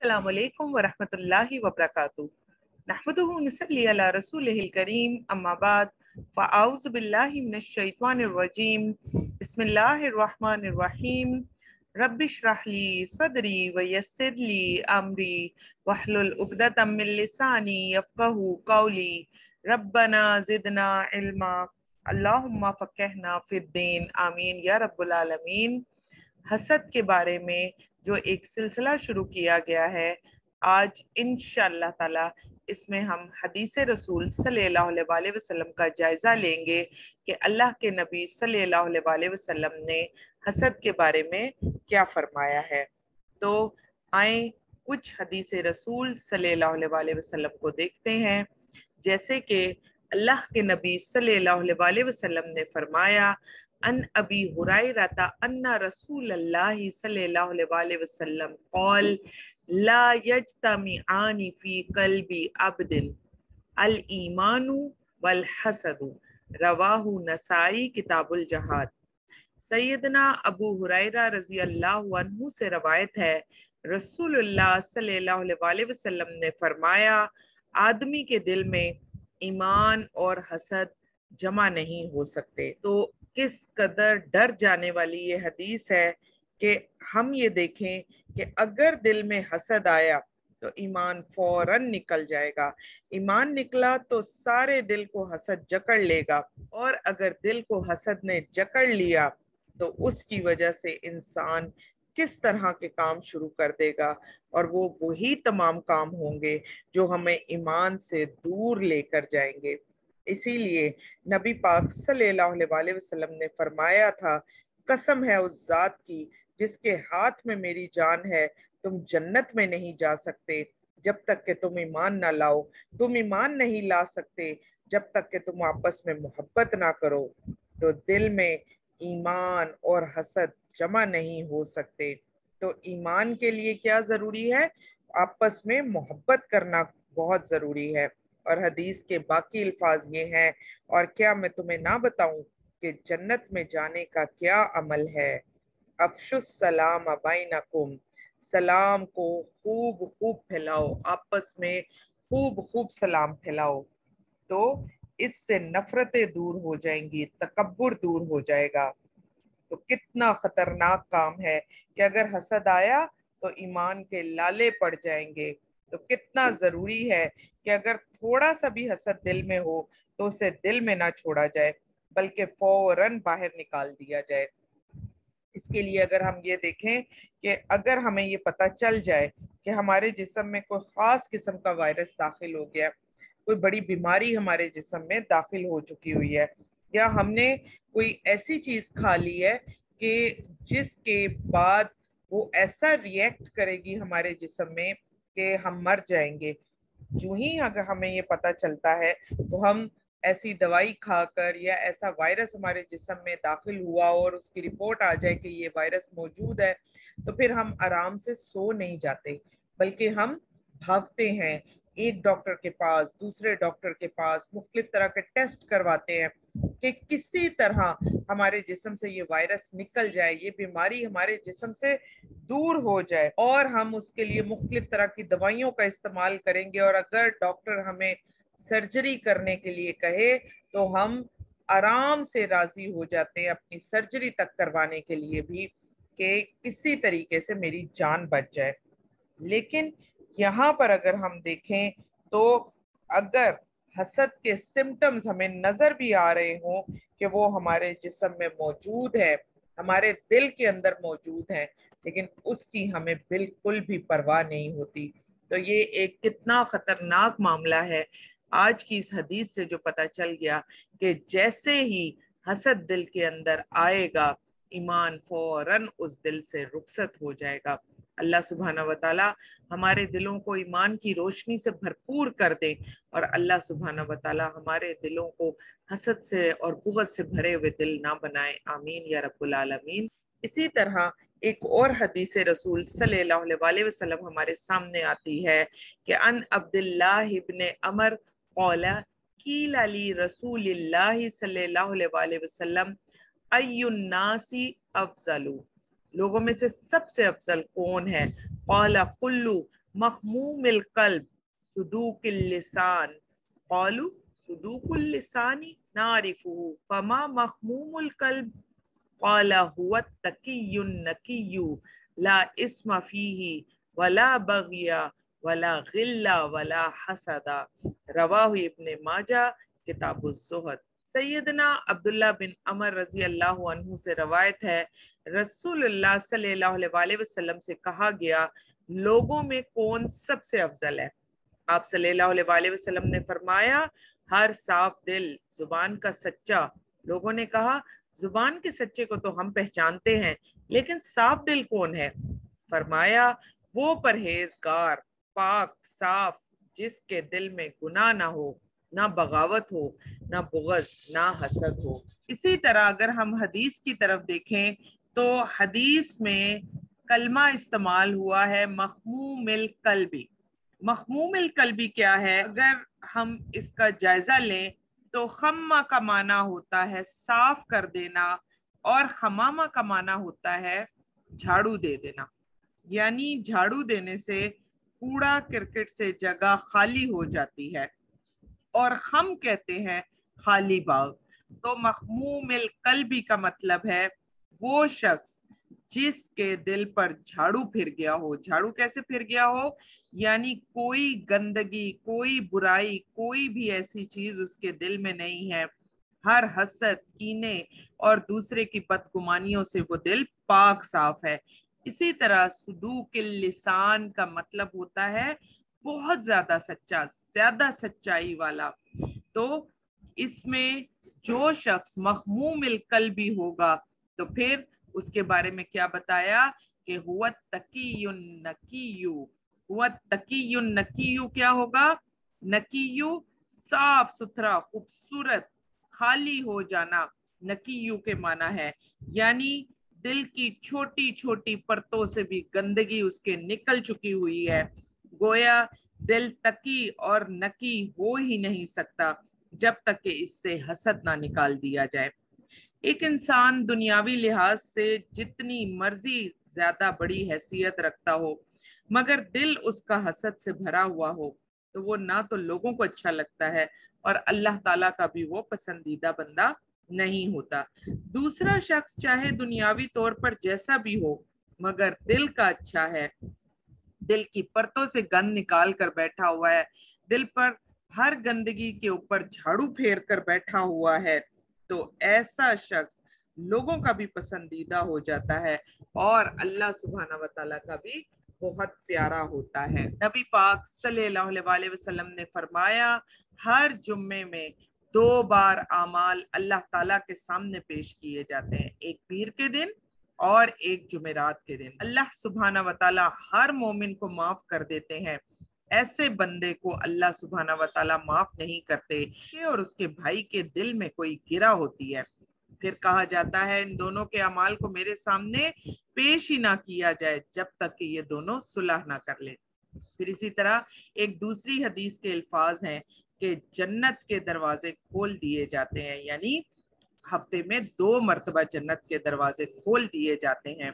अस्सलामु अलैकुम वरहमतुल्लाहि वबरकातुहू। नहमदुहु व नसल्ली अला रसूलिहिल करीम, अम्मा बाद, फ़अऊज़ु बिल्लाहि मिनश शैतानिर रजीम, बिस्मिल्लाहिर रहमानिर रहीम। रब्बिश्रह ली सदरी व यस्सिर ली अमरी वहलुल उक़दतम मिन लिसानी यफ़क़हू क़ौली। रब्बना ज़िदना इल्मा, अल्लाहुम्मा फ़क़्हिना फ़िद्दीन, आमीन या रब्बुल आलमीन। हसद के बारे में जो एक सिलसिला शुरू किया गया है, आज इंशाअल्लाह ताला इसमें हम हदीस रसूल सल्लल्लाहु अलैहि वसल्लम का जायज़ा लेंगे कि अल्लाह के नबी सल्लल्लाहु अलैहि वसल्लम ने हसद के बारे में क्या फरमाया है। तो आए कुछ हदीस रसूल सल्लल्लाहु अलैहि वसल्लम को देखते हैं। जैसे कि अल्लाह के नबी सल्लल्लाहु अलैहि वसल्लम ने फरमाया, अन अबी हुरैरा अन्ना रसूलल्लाहि सल्लल्लाहु अलैहि वसल्लम क़ाल ला यज्तमिआनी फी क़ल्बि अब्दिन अल ईमानु वल हसदु, रवाहु नसाई किताबुल जहाद। सैयदना अबू हुरैरा रज़ी अल्लाहु अन्हु से रवायत है, रसूलुल्लाह सल्लल्लाहु अलैहि वसल्लम ने फरमाया, आदमी के दिल में ईमान और हसद जमा नहीं हो सकते। तो किस कदर डर जाने वाली ये हदीस है कि हम ये देखें कि अगर दिल में हसद आया तो ईमान फौरन निकल जाएगा। ईमान निकला तो सारे दिल को हसद जकड़ लेगा, और अगर दिल को हसद ने जकड़ लिया तो उसकी वजह से इंसान किस तरह के काम शुरू कर देगा, और वो वही तमाम काम होंगे जो हमें ईमान से दूर लेकर जाएंगे। इसीलिए नबी पाक सल्लल्लाहु अलैहि वसल्लम ने फरमाया था, कसम है उस जात की जिसके हाथ में मेरी जान है, तुम जन्नत में नहीं जा सकते जब तक कि तुम ईमान ना लाओ। तुम ईमान नहीं ला सकते जब तक कि तुम आपस में मोहब्बत ना करो। तो दिल में ईमान और हसद जमा नहीं हो सकते। तो ईमान के लिए क्या जरूरी है? आपस में मोहब्बत करना बहुत जरूरी है। और हदीस के बाकी अल्फाज ये हैं, और क्या मैं तुम्हें ना बताऊं कि जन्नत में जाने का क्या अमल है? अफशुस सलाम बैनकुम, सलाम को खूब खूब फैलाओ, आपस में खूब खूब सलाम फैलाओ। तो इससे नफरतें दूर हो जाएंगी, तकब्बुर दूर हो जाएगा। तो कितना खतरनाक काम है कि अगर हसद आया तो ईमान के लाले पड़ जाएंगे। तो कितना जरूरी है कि अगर थोड़ा सा भी हसद दिल में हो तो उसे दिल में ना छोड़ा जाए, बल्कि फौरन बाहर निकाल दिया जाए। इसके लिए अगर हम ये देखें कि अगर हमें ये पता चल जाए कि हमारे जिस्म में कोई खास किस्म का वायरस दाखिल हो गया, कोई बड़ी बीमारी हमारे जिस्म में दाखिल हो चुकी हुई है, या हमने कोई ऐसी चीज खा ली है कि जिसके बाद वो ऐसा रिएक्ट करेगी हमारे जिस्म में कि हम मर जाएंगे, जो ही अगर हमें ये पता चलता है तो हम ऐसी दवाई खाकर, या ऐसा वायरस हमारे जिस्म में दाखिल हुआ और उसकी रिपोर्ट आ जाए कि ये वायरस मौजूद है, तो फिर हम आराम से सो नहीं जाते, बल्कि हम भागते हैं एक डॉक्टर के पास, दूसरे डॉक्टर के पास, मुख्तलिफ तरह के टेस्ट करवाते हैं कि किसी तरह हमारे जिस्म से ये वायरस निकल जाए, ये बीमारी हमारे जिस्म से दूर हो जाए, और हम उसके लिए मुख्तलिफ तरह की दवाइयों का इस्तेमाल करेंगे। और अगर डॉक्टर हमें सर्जरी करने के लिए कहे तो हम आराम से राजी हो जाते हैं अपनी सर्जरी तक करवाने के लिए भी, कि किसी तरीके से मेरी जान बच जाए। लेकिन यहाँ पर अगर हम देखें तो अगर हसद के सिम्टम्स हमें नजर भी आ रहे हों कि वो हमारे जिस्म में मौजूद है, हमारे दिल के अंदर मौजूद है, लेकिन उसकी हमें बिल्कुल भी परवाह नहीं होती, तो ये एक कितना खतरनाक मामला है। आज की इस हदीस से जो पता चल गया कि जैसे ही हसद दिल के अंदर आएगा, ईमान फौरन उस दिल से रुखसत हो जाएगा। अल्लाह सुब्हाना व तआला हमारे दिलों को ईमान की रोशनी से भरपूर कर दे, और अल्लाह सुब्हाना व तआला हमारे दिलों को हसद से और बुग़्ज़ से भरे हुए दिल ना बनाए, आमीन या रब्बुल आलमीन। इसी तरह एक और हदीस रसूल सल्लल्लाहु अलैहि वसल्लम हमारे सामने आती है कि अन अब्दुल्लाह इब्न अमर क़ाला क़ीला ली रसूलिल्लाहि सल्लल्लाहु अलैहि वसल्लम अय्युन नासी अफ़ज़लु, लोगों में से सबसे अफजल कौन है? क़ाला कुल्लु मखमूमिल कल्ब सुदूकिल लिसान क़ालू सुदूकुल लिसानी नारिफुहु फमा मखमूमुल कल्ब क़ाला हुवा तकियुन नकियु ला इस्मा फीही वला बगिया वला गिल्ला वला हसदा रवाहु इब्न माजा किताबुज़ ज़ुहद। सैयदना अब्दुल्ला बिन अमर रजी अल्लाह अन्हु से रवायत है, रसूलुल्लाह सल्लल्लाहु अलैहि वसल्लम से कहा गया, लोगों में कौन सबसे अफजल है? आप सल्लल्लाहु अलैहि वसल्लम ने फरमाया, हर साफ दिल, जुबान का सच्चा। लोगों ने कहा, जुबान के सच्चे को तो हम पहचानते हैं, लेकिन साफ दिल कौन है? फरमाया, वो परहेजगार, पाक, साफ, जिसके दिल में गुनाह ना हो, ना बगावत हो, ना बुग़्ज़, ना हसद हो। इसी तरह अगर हम हदीस की तरफ देखें तो हदीस में कलमा इस्तेमाल हुआ है मखमूमिल कल्बी। मखमूमिल कल्बी क्या है? अगर हम इसका जायजा लें तो खम्मा का माना होता है साफ कर देना और खमामा का माना होता है झाड़ू दे देना। यानी झाड़ू देने से कूड़ा किरकिट से जगह खाली हो जाती है और हम कहते हैं खाली बाग। तो मखमूमिल कल्बी का मतलब है वो शख्स जिसके दिल पर झाड़ू फिर गया हो। झाड़ू कैसे फिर गया हो? यानी कोई गंदगी, कोई बुराई, कोई भी ऐसी चीज उसके दिल में नहीं है। हर हसद, कीने और दूसरे की बदगुमानियों से वो दिल पाक साफ है। इसी तरह सुदूकिल लिसान का मतलब होता है बहुत ज्यादा सच्चा, ज्यादा सच्चाई वाला। तो इसमें जो शख्स मखमूमिल कल्बी होगा तो फिर उसके बारे में क्या बताया कि हुवा तकीयुन नकीयु। हुवा तकीयुन नकीयु क्या होगा? नकीयु साफ सुथरा, खूबसूरत, खाली हो जाना नकीयु के माना है। यानी दिल की छोटी छोटी परतों से भी गंदगी उसके निकल चुकी हुई है। गोया दिल तकी और नकी हो ही नहीं सकता जब तक कि इससे हसद ना निकाल दिया जाए। एक इंसान दुनियावी लिहाज से जितनी मर्जी ज्यादा बड़ी हैसियत रखता हो, मगर दिल उसका हसद से भरा हुआ हो तो वो ना तो लोगों को अच्छा लगता है और अल्लाह ताला का भी वो पसंदीदा बंदा नहीं होता। दूसरा शख्स चाहे दुनियावी तौर पर जैसा भी हो, मगर दिल का अच्छा है, दिल की परतों से गंद निकाल कर बैठा हुआ है, दिल पर हर गंदगी के ऊपर झाड़ू फेर कर बैठा हुआ है, तो ऐसा शख्स लोगों का भी पसंदीदा हो जाता है और अल्लाह सुब्हाना व तआला का भी बहुत प्यारा होता है। नबी पाक सल्लल्लाहु अलैहि वसल्लम ने फरमाया, हर जुम्मे में 2 बार आमाल अल्लाह ताला के सामने पेश किए जाते हैं, एक पीर के दिन और एक जुमेरात के दिन। अल्लाह सुब्हाना व तआला हर मोमिन को माफ कर देते हैं, ऐसे बंदे को अल्लाह सुब्हाना व तआला माफ नहीं करते और उसके भाई के दिल में कोई गिरा होती है। फिर कहा जाता है इन दोनों के अमाल को मेरे सामने पेश ही ना किया जाए जब तक कि ये दोनों सुलह ना कर ले। फिर इसी तरह एक दूसरी हदीस के अल्फाज हैं कि जन्नत के दरवाजे खोल दिए जाते हैं, यानी हफ्ते में 2 मरतबा जन्नत के दरवाजे खोल दिए जाते हैं।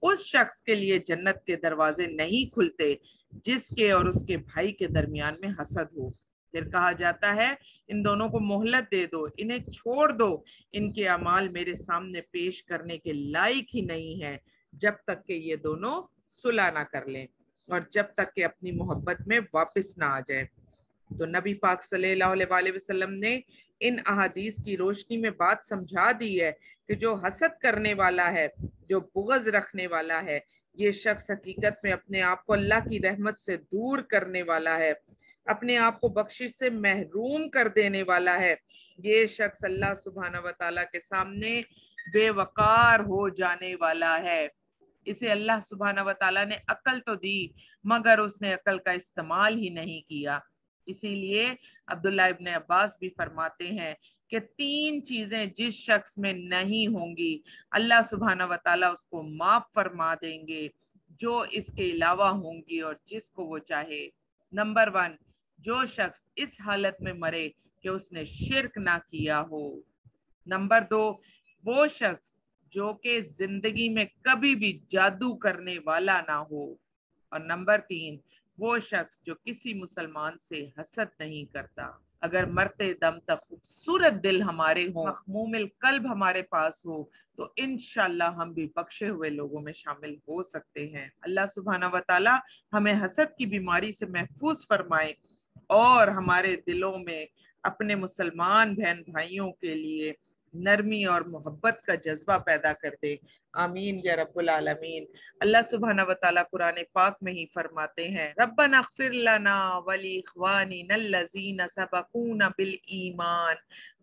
उस शख्स के लिए जन्नत के दरवाजे नहीं खुलते जिसके और उसके भाई के दरमियान में हसद हो। फिर कहा जाता है इन दोनों को मोहलत दे दो, इन्हें छोड़ दो, इनके अमाल मेरे सामने पेश करने के लायक ही नहीं है जब तक कि ये दोनों सुलह ना कर लें और जब तक कि अपनी मोहब्बत में वापस ना आ जाए। तो नबी पाक सल्लल्लाहु अलैहि वसल्लम ने इन अहादीस की रोशनी में बात समझा दी है कि जो हसद करने वाला है, जो बुग़्ज़ रखने वाला है, ये शख्स हकीकत में अपने आप को अल्लाह की रहमत से दूर करने वाला है, अपने आप को बख्शिश से महरूम कर देने वाला है। ये शख्स अल्लाह सुब्हाना व तआला के सामने बेवकार हो जाने वाला है। इसे अल्लाह सुब्हाना व तआला ने अकल तो दी मगर उसने अकल का इस्तेमाल ही नहीं किया। इसीलिए अब्दुल्ला इब्न अब्बास भी फरमाते हैं कि 3 चीजें जिस शख्स में नहीं होंगी अल्लाह सुब्हाना व तआला उसको माफ फरमा देंगे जो इसके अलावा होंगी और जिसको वो चाहे। नंबर 1, जो शख्स इस हालत में मरे कि उसने शिर्क ना किया हो। नंबर 2, वो शख्स जो कि जिंदगी में कभी भी जादू करने वाला ना हो। اور نمبر 3 وہ شخص جو کسی مسلمان سے حسد نہیں کرتا۔ اگر مرتے دم تک خوبصورت دل ہمارے ہوں، مخموم القلب ہمارے پاس ہو، تو انشاءاللہ ہم بھی بخشے ہوئے لوگوں میں شامل ہو سکتے ہیں۔ اللہ سبحانہ و تعالی ہمیں حسد کی بیماری سے محفوظ فرمائے اور ہمارے دلوں میں اپنے مسلمان بہن بھائیوں کے لیے نرمی اور محبت کا جذبہ پیدا کر دے۔ آمین یا رب العالمین۔ اللہ سبحانہ و تعالیٰ قرآن پاک میں ہی فرماتے ہیں ربنا اغفر لنا ولاخواننا الذین سبقونا بالایمان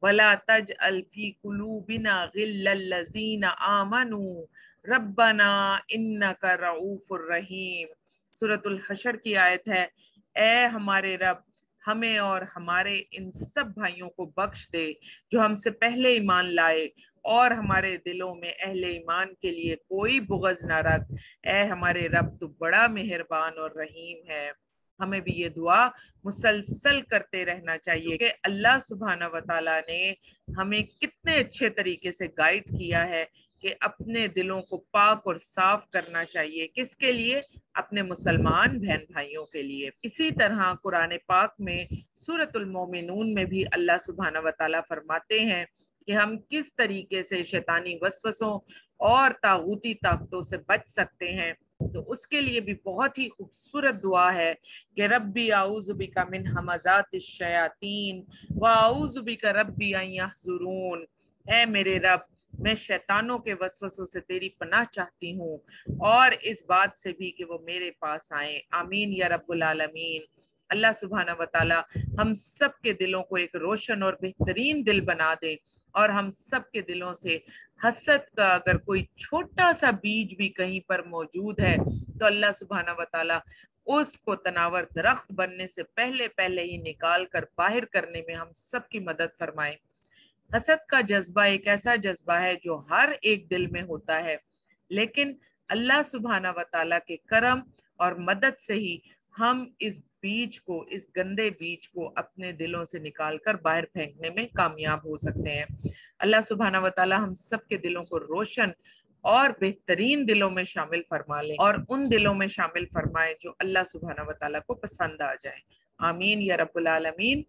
ولا تجعل فی قلوبنا غلا للذین آمنوا ربنا انک رؤوف الرحیم۔ سورۃ الحشر کی آیت ہے، اے ہمارے رب ہمیں اور ہمارے ان سب بھائیوں کو بخش دے جو ہم سے پہلے ایمان لائے، اور ہمارے دلوں میں اہل ایمان کے لیے کوئی بغض نہ رکھ۔ اے ہمارے رب تو بڑا مہربان اور رحیم ہے۔ ہمیں بھی یہ دعا مسلسل کرتے رہنا چاہیے کہ اللہ سبحانہ و تعالیٰ نے ہمیں کتنے اچھے طریقے سے گائیڈ کیا ہے کہ اپنے دلوں کو پاک اور صاف کرنا چاہیے۔ کس کے لیے؟ اپنے مسلمان بہن بھائیوں کے لیے۔ اسی طرح قرآن پاک میں سورۃ المومنون میں بھی اللہ سبحانہ و تعالیٰ فرماتے ہیں کہ ہم کس طریقے سے شیطانی وسوسوں اور طاغوتی طاقتوں سے بچ سکتے ہیں۔ تو اس کے لیے بھی بہت ہی خوبصورت دعا ہے کہ ربی اعوذ بک من ہمزات الشیاطین واعوذ بک ربی ان یحضرون۔ اے میرے رب میں شیطانوں کے وسوسوں سے تیری پناہ چاہتی ہوں اور اس بات سے بھی کہ وہ میرے پاس آئیں۔ آمین یا رب العالمین۔ اللہ سبحانہ و تعالی ہم سب کے دلوں کو ایک روشن اور بہترین دل بنا دے، اور ہم سب کے دلوں سے حسد کا اگر کوئی چھوٹا سا بیج بھی کہیں پر موجود ہے تو اللہ سبحانہ و تعالی اس کو تناور درخت بننے سے پہلے ہی نکال کر باہر کرنے میں ہم سب کی مدد فرمائے۔ حسد کا جذبہ ایک ایسا جذبہ ہے جو ہر ایک دل میں ہوتا ہے، لیکن اللہ سبحانہ و تعالیٰ کے کرم اور مدد سے ہی ہم اس بیج کو، اس گندے بیج کو اپنے دلوں سے نکال کر باہر پھینکنے میں کامیاب ہو سکتے ہیں۔ اللہ سبحانہ و تعالیٰ ہم سب کے دلوں کو روشن اور بہترین دلوں میں شامل فرما لے، اور ان دلوں میں شامل فرمائے جو اللہ سبحانہ و تعالیٰ کو پسند آ جائیں۔ آمین یا رب العالمین۔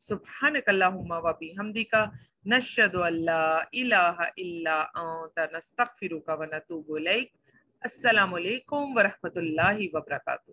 سبحانک اللہم و بحمدک نشہد ان لا الہ الا انت نستغفرک و نتوب الیک۔ السلام علیکم ورحمۃ اللہ وبرکاتہ۔